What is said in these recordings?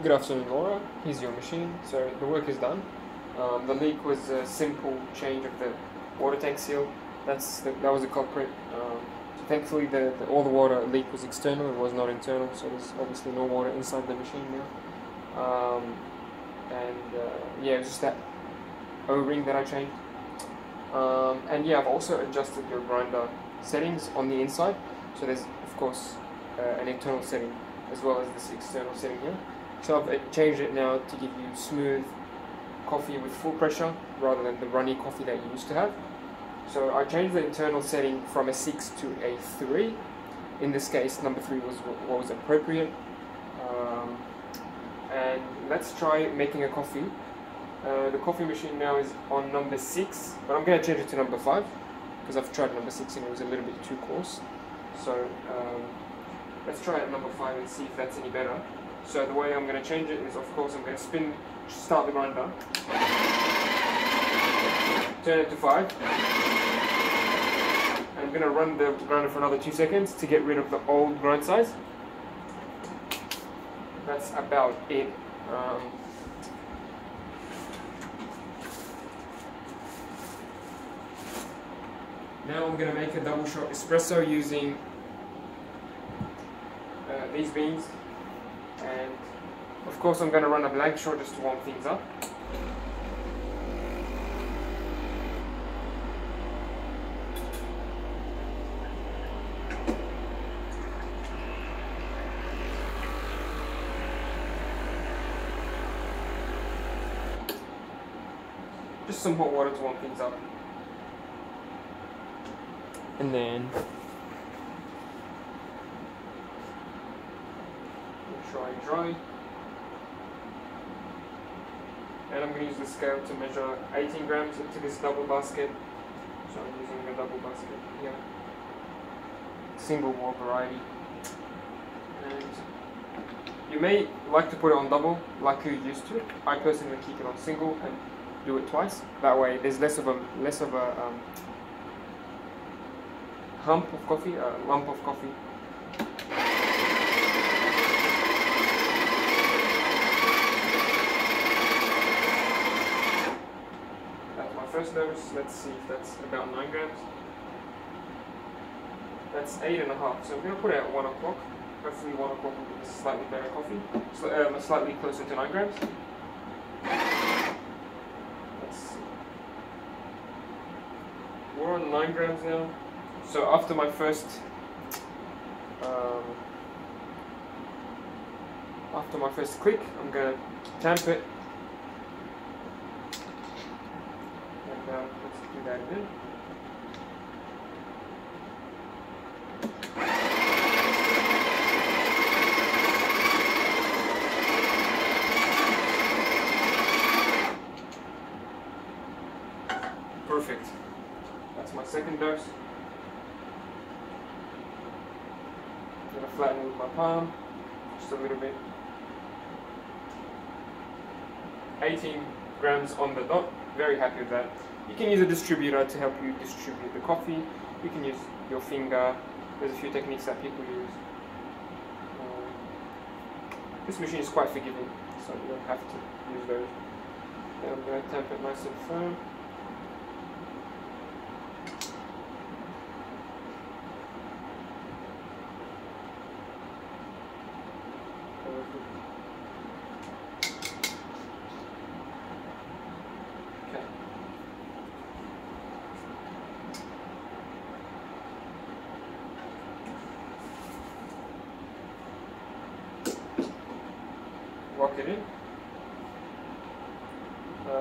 Good afternoon, Laura. Here's your machine. So the work is done. The leak was a simple change of the water tank seal. That was the culprit. So thankfully, all the water leak was external. It was not internal. So there's obviously no water inside the machine now. Yeah, it was just that O-ring that I changed. And yeah, I've also adjusted your grinder settings on the inside. So there's of course an internal setting as well as this external setting here. So I've changed it now to give you smooth coffee with full pressure rather than the runny coffee that you used to have. So I changed the internal setting from a 6 to a 3. In this case, number 3 was what was appropriate. And let's try making a coffee. The coffee machine now is on number 6, but I'm going to change it to number 5 because I've tried number 6 and it was a little bit too coarse. So let's try it number 5 and see if that's any better. So the way I'm going to change it is, of course, I'm going to start the grinder, turn it to 5, and I'm going to run the grinder for another 2 seconds to get rid of the old grind size. That's about it. Now I'm going to make a double shot espresso using these beans, and of course I'm going to run a blank shot just to warm things up. Just some hot water to warm things up. And then dry. And I'm going to use the scale to measure 18 grams into this double basket. So I'm using a double basket here. Single wall variety. And you may like to put it on double, like you used to. I personally keep it on single and do it twice. That way there's less of a hump of coffee, a lump of coffee. That's my first dose. Let's see if that's about 9 grams. That's 8.5. So I'm going to put it at 1 o'clock. Hopefully 1 o'clock will be slightly better coffee. So, slightly closer to 9 grams. Let's see. We're on 9 grams now. So after my first click, I'm going to tamp it, and let's do that again. Perfect. That's my second dose. I'm going to flatten it with my palm, just a little bit. 18 grams on the dot, very happy with that. You can use a distributor to help you distribute the coffee. You can use your finger. There's a few techniques that people use. This machine is quite forgiving, so you don't have to use those. Then I'm going to tamp it nice and firm. Lock it in.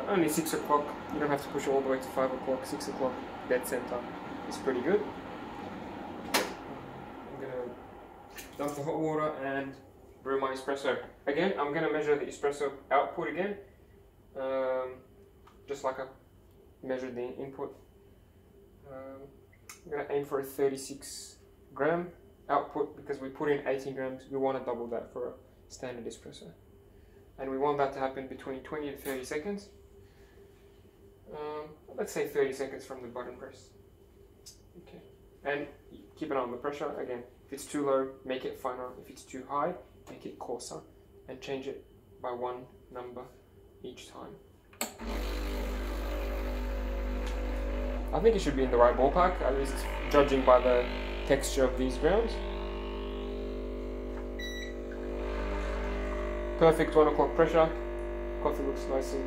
Only 6 o'clock. You don't have to push it all the way to 5 o'clock. 6 o'clock, dead center is pretty good. I'm gonna dump the hot water and brew my espresso. Again, I'm gonna measure the espresso output again, just like I measured the input. I'm gonna aim for a 36 gram output because we put in 18 grams. We want to double that for a standard espresso. And we want that to happen between 20 to 30 seconds. Let's say 30 seconds from the button press. Okay. And keep an eye on the pressure. Again, if it's too low, make it finer. If it's too high, make it coarser. And change it by 1 number each time. I think it should be in the right ballpark, at least judging by the texture of these grounds. Perfect 1 o'clock pressure. Coffee looks nice and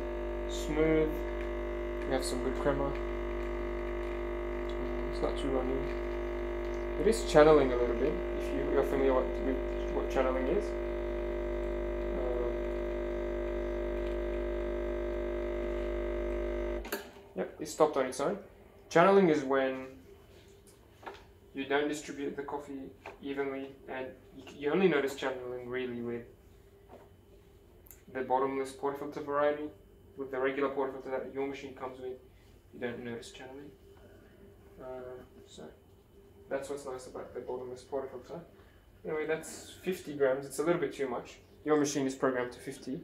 smooth. We have some good crema. It's not too runny. It is channeling a little bit, if you're familiar with what channeling is. Yep, it stopped on its own. Channeling is when you don't distribute the coffee evenly, and you only notice channeling really with the bottomless portafilter variety. With the regular portafilter that your machine comes with, you don't notice channeling. So that's what's nice about the bottomless portafilter. Anyway, that's 50 grams. It's a little bit too much. Your machine is programmed to 50.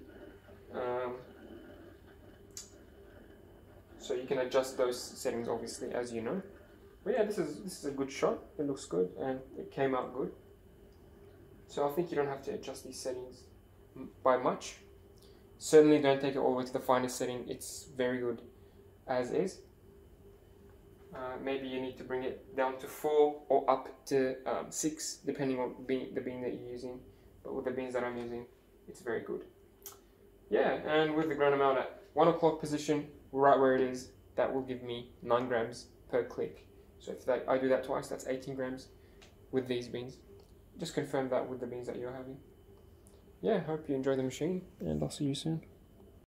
So you can adjust those settings obviously, as you know. But yeah, this is a good shot. It looks good and it came out good. So I think you don't have to adjust these settings by much. Certainly don't take it all the way to the finest setting. It's very good as is. Maybe you need to bring it down to 4 or up to 6, depending on the bean that you're using. But with the beans that I'm using, it's very good. Yeah, and with the ground amount at 1 o'clock position, right where it is, that will give me 9 grams per click. So if I do that twice, that's 18 grams with these beans. Just confirm that with the beans that you're having. Yeah, hope you enjoy the machine, and I'll see you soon.